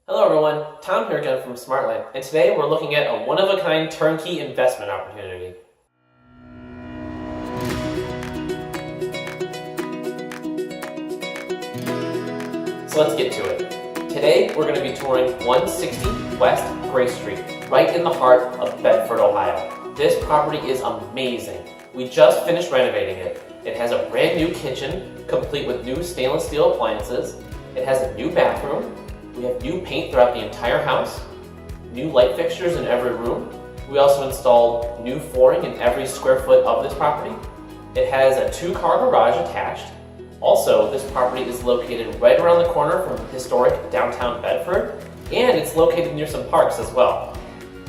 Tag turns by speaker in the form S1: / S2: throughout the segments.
S1: Hello everyone, Tom here again from Smartland, and today we're looking at a one-of-a-kind turnkey investment opportunity. So let's get to it. Today we're going to be touring 160 West Gray Street, right in the heart of Bedford, Ohio. This property is amazing. We just finished renovating it. It has a brand new kitchen, complete with new stainless steel appliances. It has a new bathroom. We have new paint throughout the entire house, new light fixtures in every room. We also installed new flooring in every square foot of this property. It has a 2-car garage attached. Also, this property is located right around the corner from historic downtown Bedford, and it's located near some parks as well.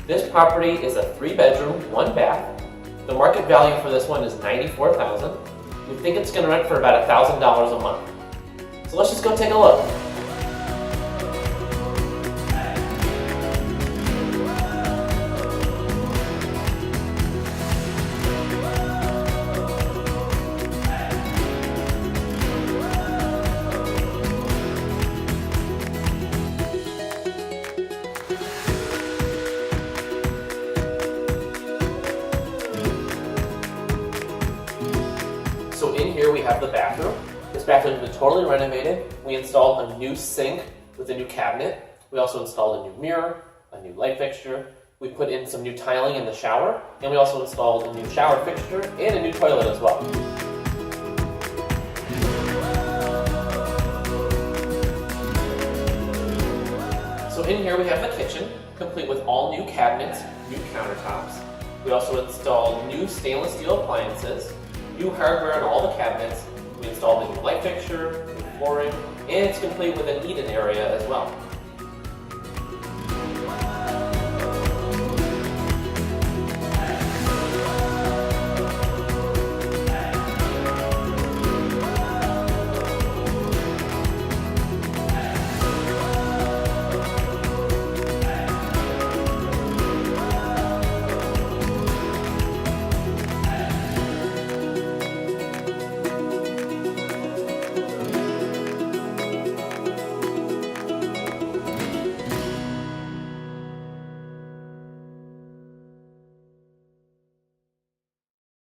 S1: This property is a 3-bedroom, 1-bath. The market value for this one is $94,000. We think it's going to rent for about $1,000 a month. So let's just go take a look. So in here we have the bathroom. This bathroom has been totally renovated. We installed a new sink with a new cabinet. We also installed a new mirror, a new light fixture. We put in some new tiling in the shower, and we also installed a new shower fixture and a new toilet as well. So in here we have the kitchen, complete with all new cabinets, new countertops. We also installed new stainless steel appliances, new hardware in all the cabinets. We installed a new light fixture, new flooring, and it's complete with an eat-in area as well.